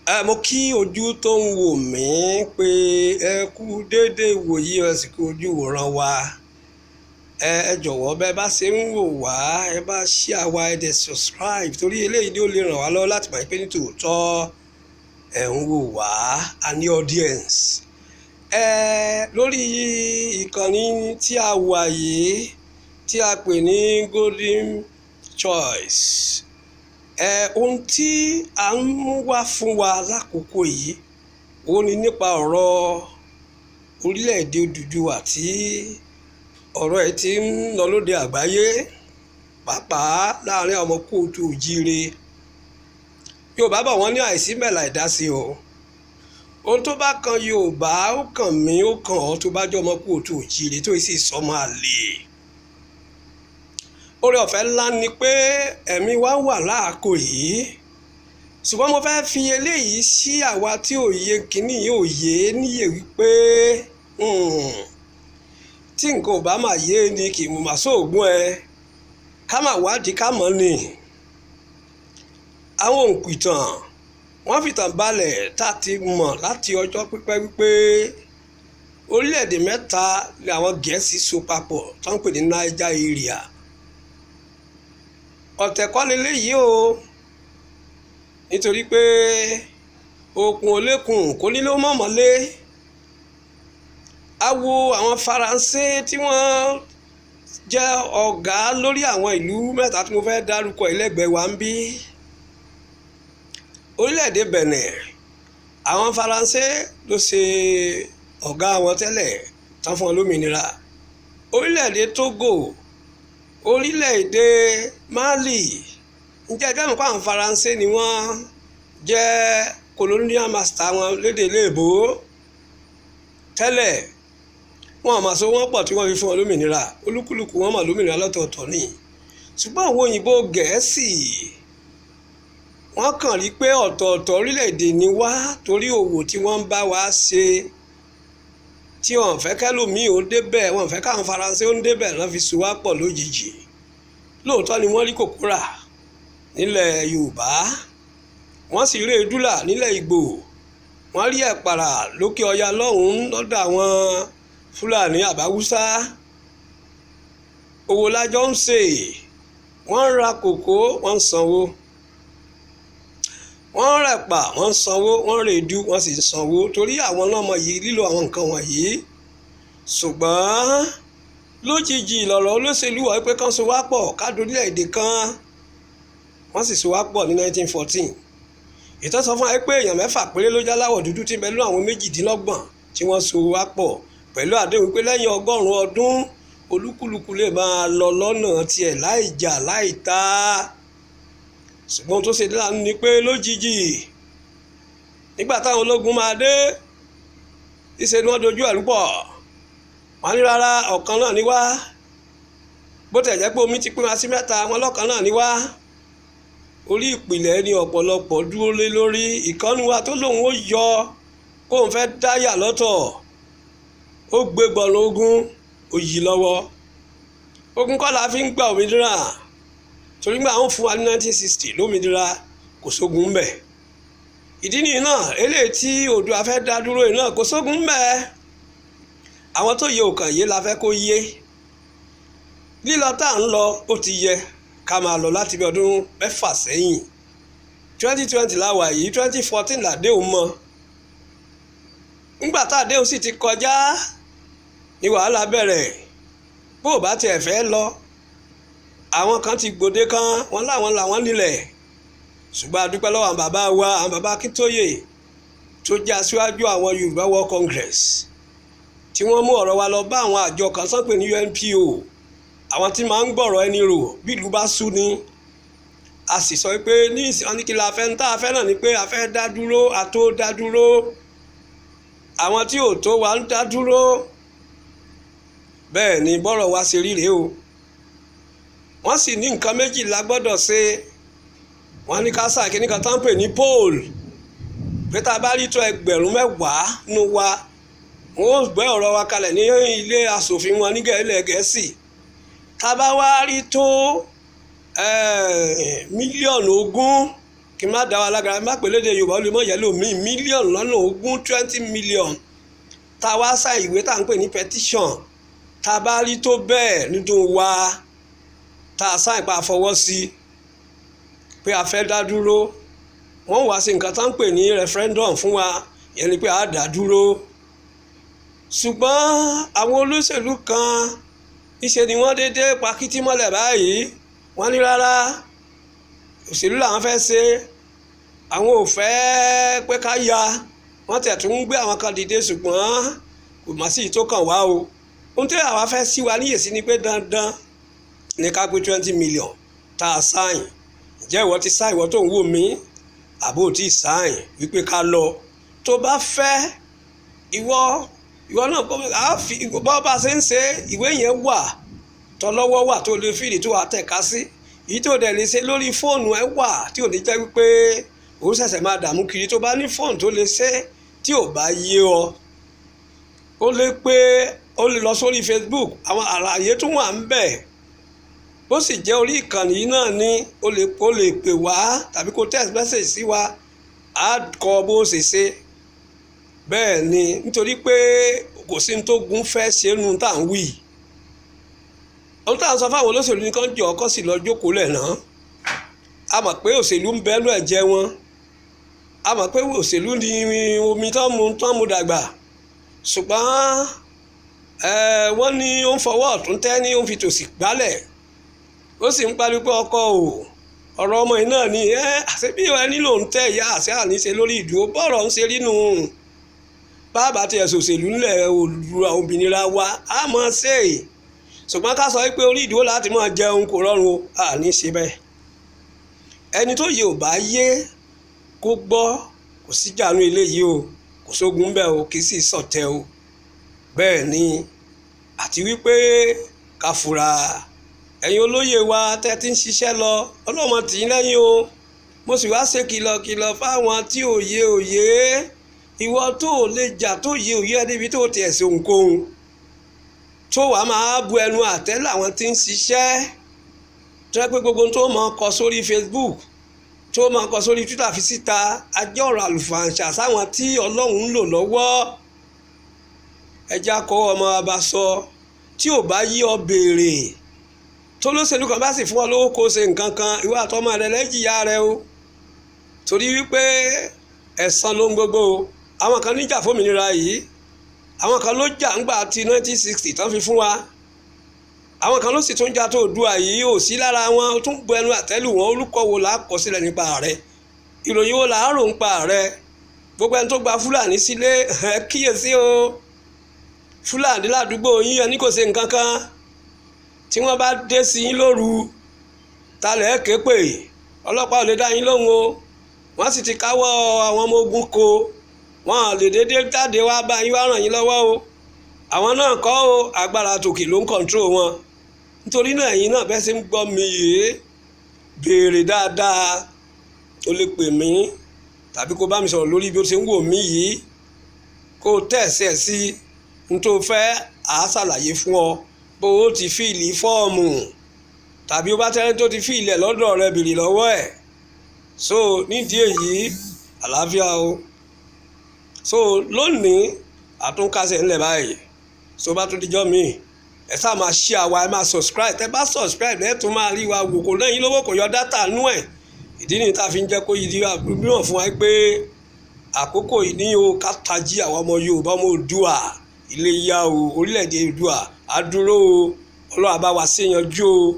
Mo kí ojú tó ń wò mí pé ẹ kú déédéé wòyí ẹ sì kú ojú wòran wa. Ẹ jọ̀wọ́ bẹ́ẹ̀ bá ṣe ń wò wá ẹ bá share wa ẹ dẹ̀ subscribe torí eléyìí ni ó lè ràn wá lọ́wọ́ láti mọ̀ pé ní tòótọ́ ẹ ń wò wá a ní audience. Lórí ìkànnì tí a wà yìí tí a pè ní Golden Choice. Ohun tí a ń mú wá fún wa lákòókò yìí òun ni nípa ọ̀rọ̀ orílẹ̀-èdè Odùduwà tí ọ̀rọ̀ ẹ̀ ti ń lọ lóde àgbáyé pàápàá láàrin ọmọ kóòtù òjíire. Yorùbá bọ̀ wọ́n ní àìsí mẹ́la ìdásí o. Ohun tó bá kan Yorùbá ó kàn mí ó kàn ọ́ tó bá jẹ́ ọmọ kóòtù òjíire tó sì sọmọ àlè. Oore ọ̀fẹ́ ńlá ni pé ẹ̀mí wa wà láàkó yìí ṣùgbọ́n mo fẹ́ fi eléyìí sí àwa tí òye kìíní òye níyè wípé tí nǹkan ò bá mà yé ni kì í mú mà sóògùn ká mà wádìí ká mọ̀ ni. Àwọn òǹpìtàn wọ́n fìtàn balẹ̀ tá a ti mọ̀ láti ọjọ́ pípẹ́ wípé orílẹ̀-èdè mẹ́ta ni àwọn Gẹ̀ẹ́sì so papọ̀ tó ń pè ní Niger area. Ọ̀tẹ̀ kọ́ leléyìí o nítorí pé okùn olékùn kò nílò mọ̀mọ́lé. A wo àwọn Faransé tí wọ́n jẹ́ ọ̀gá lórí àwọn ìlú mẹ́ta tí mo fẹ́ dárúkọ ìlẹ́gbẹ̀ẹ́ wa ń bí. Orílẹ̀-èdè Benin àwọn Faransé ló ṣe ọ̀gá wọn tẹ́lẹ̀ tán fún wọn lómìnira. Orílẹ̀-èdè Togo orílẹ̀-èdè Mali ǹjẹ́ ẹgbẹ́ mi kó àwọn Faransé ni wọ́n jẹ́ colonial master wọn lédè léèbó tẹ́lẹ̀. Wọn àmọ́ so wọ́n pọ̀ tí wọ́n fi fún wọn lómìnira olúkúlùkù wọn mọ̀ lómìnira lọ́tọ̀ọ̀tọ̀ ni. Ṣùgbọ́n àwọn òyìnbó Gẹ̀ẹ́sì wọ́n kàn rí pé ọ̀tọ̀ọ̀tọ̀ orílẹ̀-èdè ni wá torí òwò tí wọ́n ń bá wa ṣe tí wọ́n fẹ́ kẹ́lòmíì ó débẹ̀ wọ́n fẹ́ káwọn Faransé ó débẹ̀ lọ́n fi so wá pọ̀ lójijì. Lóòótọ́ ni wọ́n rí kòkó rà nílẹ̀ Yorùbá wọ́n sì rí èdúlà nílẹ̀ Ìgbò wọ́n rí ẹ̀pàrà lókè ọya lọ́hùn-ún lọ́dọ̀ àwọn Fúlàní àbáwúsá. Òwò lájọ ń ṣe wọ́n ń ra kòkó wọ́n ń sanwó wọ́n ń rẹ̀pà wọ́n ń sanwó wọ́n ń rèédú wọ́n sì ń sanwó torí àwọn ọmọ yìí lílo àwọn nǹkan wọ̀nyí. Ṣùgbọ́n lójijì lọ̀rọ̀ olóṣèlú wọ̀ pé kán so wá pọ̀ ká dorílẹ̀-èdè kan wọ́n sì so wá pọ̀ ní 1914. Ìtàn sọ fún wa pé èèyàn 6 péré ló jáláwọ̀ dúdú tí ń bẹ nínú àwọn 28 tí wọ́n so wá pọ̀ pẹ̀lú àdéhùn pé lẹ́yìn 100 ọdún olúkúlùkù lè máa lọ lọ́nà tiẹ̀ láì jà láì tá. Ṣùgbọ́n tó ṣe láàánú ni pé lójijì nígbà táwọn ológun máa dé ìṣe ni wọ́n dojú ẹ̀rú pọ̀ wọ́n ní rárá ọ̀kan náà ni wá bó tẹ̀ jẹ́ pé omi ti pín wa sí 3 wọn lọ́kan náà ni wá. Orí ìpìlẹ̀ ni ọ̀pọ̀lọpọ̀ dúró lé lórí. Ìkànnì wa tó lóun ó yọ kóun fẹ́ dáyà lọ́tọ̀ ó gbé gbọ̀nà ogun òyì lọ́wọ́. Ogun kọ́ la fi ń gba òmìnira torí gbà wọ́n fún wa ní 1960 lómìnira kò sógun ń bẹ̀. Ìdí nìyí náà eléyìí tí Oòduà fẹ́ dá dúró yìí náà kò sógun ń bẹ̀. Àwọn tó yẹ òkàn yé la fẹ́ kó yé. Lílọ tá à ń lọ ó ti yẹ ká máa lọ láti bí ọdún 6 sẹ́yìn. 2020 la wà yìí 2014 làdéhùn mọ́. Nígbà tá àdéhùn sì ti kọjá ní wàhálà bẹ̀rẹ̀ bó o bá tiẹ̀ fẹ́ lọ àwọn kan ti gbòde kan wọn láwọn làwọn nílẹ̀. Ṣùgbọ́n a dúpẹ́ lọ́wọ́ àwọn bàbá wa àwọn bàbá Akíntóyè tó jẹ́ aṣíwájú àwọn Yorùbá World Congress tí wọ́n mú ọ̀rọ̀ wa lọ bá àwọn àjọ kan sọ́pẹ̀ ní UNPO àwọn tí máa ń gbọ̀rọ̀ ẹni rò bí ìlú bá sú ni. A sì sọ pé ní ìsìn kí la fẹ́ ń tá a fẹ́ náà ni pé a fẹ́ dá dúró a tó dá dúró àwọn tí ò tó wa ń dá dúró. Bẹ́ẹ̀ ni bọ́rọ̀ wa ṣe rí rèé o. Wọ́n sì ní nǹkan méjì la gbọ́dọ̀ ṣe. Wọ́n ní ká sàkíní kan tán pè ní poll pé tá a bá rí tó 10,000 nù wa wọ́n ó gbé ọ̀rọ̀ wa kalẹ̀ ní ilé aṣòfin wọn ní ilẹ̀ Gẹ̀ẹ́sì. Tá a bá wá rí tó mílíọ̀nù 20 kí n má dá wa lágara má pè lédè Yorùbá ó lè mọ̀ yẹ́lò míì mílíọ̀nù lọ́nà ogún 20 million tá a wá sá ìwé tá à ń pè ní petition tá a bá rí tó bẹ́ẹ̀ nínú wa tá a sá ìpa fọwọ́ sí pé a fẹ́ dá dúró wọ́n wá sí nǹkan tá à ń pè ní referendum fún wa yẹn ni pé a dá dúró ṣùgbọ́n àwọn olóṣèlú kan ìṣe ni wọ́n dédé pakítí mọ́lẹ̀ báyìí wọ́n ní rárá òṣèlú làwọn fẹ́ ṣe àwọn ò fẹ́ pé ká ya wọ́n tẹ̀ tún ń gbé àwọn kan dìde ṣùgbọ́n kò má sí tó kàn wá o ohun tí àwa fẹ́ sí wa níyèsí ni pé dandan ní ká gbé 20 million tá a sáyìn ǹjẹ́ ìwọ ti sáyìn ìwọ tó ń wò mí àbó tí ì sáyìn wípé ká lọ tó bá fẹ́ ìwọ náà bọ́ bá ṣe ń ṣe ìwé yẹn wà tọlọ́wọ́ wà tó lè fìdí tó wà tẹ̀ka sí èyí tó dẹ̀ lè ṣe lórí fóònù ẹ wà tí ò ní jẹ́ wípé ó ṣẹ̀ṣẹ̀ máa dààmú kiri tó bá ní fóònù tó lè ṣe tí ò bá yé ọ ó lè lọ sórí Facebook àwọn àlàyé tó wà ń bẹ̀ bó sì jẹ́ orí ìkànnì náà ni ó lè pè wá tàbí kó text message sí wa á kọ bó ṣe ṣe bẹ́ẹ̀ ni nítorí pé kò sí ní tó gún fẹ́ ṣe nu tá à ń wí ohun tá à ń sọ fáwọn olóṣèlú nìkan jọ ọkọ sì lọ jókòó lẹ̀ náà a mọ̀ pé òṣèlú ń bẹ́ẹ̀ lọ ẹ̀jẹ̀ wọn a mọ̀ pé òṣèlú ni omi tán mu dàgbà ṣùgbọ́n wọ́n ní ó ń fọwọ́ ọ̀tún tẹ́ ní ó ń fi tòsì gbálẹ̀ ó sì ń pariwo pé ọkọ ọ̀rọ̀ ọmọ yìí náà ni àṣẹ bí ẹni ló ń tẹ̀ ìyá àṣẹ àníṣe lórí ìdúró bọ́ọ̀rọ̀ ń ṣe rí nù bàbá tí ẹ̀sùn òṣèlú ńlẹ̀ olùra òmìnira wa á mọ̀ ṣe ṣùgbọ́n ká sọ pé orí ìdúró láti máa jẹun kò rọrùn o àní ṣe bẹ́ẹ̀ ẹni tó yẹ ò bá yé kó gbọ́ kò sí jàánú eléyìí o kò sógun bẹ́ẹ̀ o kì í sì sọ̀tẹ̀ o bẹ́ẹ̀ ni àti wípé ká fura ẹ̀yin olóyè wa tẹ́ ti ń ṣiṣẹ́ lọ ọlọ́mọ tì í lẹ́yìn o mo sì wá ṣe kìlọ̀kìlọ̀ fáwọn tí òye ìwọ tó lè jà tó yé òye ẹ níbi tó tiẹ̀ sí ohunkóhun tó wàá máa bu ẹnu àtẹ́ làwọn tí ń ṣiṣẹ́ tó yẹ pé gbogbo tó máa kọ sórí Facebook tó máa kọ sórí Twitter fi síta ajé ọ̀rọ̀ àlùfàǹṣà sáwọn tí Ọlọ́run ń lò lọ́wọ́ ẹja kọ́ ọmọ bá sọ tí ò bá yí ọ béèrè tó lóṣèlú kan bá sì fún ọ lówó kó ṣe nǹkan kan ìwọ àtọmọ rẹ lẹ́jìyà rẹ o torí wípé ẹ̀san ló ń gbogbo o àwọn kan níjà fómìnira yìí àwọn kan ló jà ńgbà tí 1960 tán fi fún wa àwọn kan ló sì tún jà tó Oòduà yìí ò sí lára wọn ó tún bu ẹnu àtẹ́lù wọn orúkọ wo là á kọ sílẹ̀ nípa rẹ ìròyìn wo là á rò nípa rẹ gbogbo ẹni tó gba Fúlàní sílé ẹ kíyèsí o Fúlàní ládùúgbò yín ẹni kò ṣe nǹkan kan tí wọ́n bá dé sí yín lóru talẹ̀ ké pè ọlọ́pàá ò lè dá yín lóhùn o wọ́n sì ti káwọ́ àwọn ọmọ ogun ko wọ́n lè déédéé jáde wá bá yín wá ràn yín lọ́wọ́ o àwọn náà kọ́ o agbára tòkè ló ń kọ̀ǹtró wọn nítorí náà ẹ̀yin náà bẹ́ẹ̀ sì ń gbọ́ mi yìí béèrè dáadáa o lè pè mí tàbí kó bá mi sọ̀rọ̀ lórí bí ó ṣe ń wò mí yìí kó tẹ̀sẹ̀ sí n tó fẹ́ àá ṣàlàyé fún ọ bó o ti fíìlì fọ́ọ̀mù tàbí ó bá tẹ́lẹ̀ tó ti fíìlì ẹ̀ lọ́dọ̀ rẹ bèrè lọ́wọ́ ẹ̀ so nídìí èyí àlàáfíà o so lónìí àtúnkásẹ̀ ńlẹ̀ báyìí so bá tún dijọ́ mi ẹ sáà máa ṣí àwa ẹ máa subscribe tẹ bá subscribe ẹ tún máa rí wa wò kò lẹ́yìn lówó kò yọ dátà nú ẹ̀ ìdí nìyí tá a fi ń jẹ́ kó yí di mìíràn fún wa pé àkókò yìí ní o ká tají àwọn ọmọ Yorùbá ọmọ Oòduà ilé yá o orílẹ̀-èdè Oòduà á dúró o Ọlọ́run á bá wa ṣèyànjú o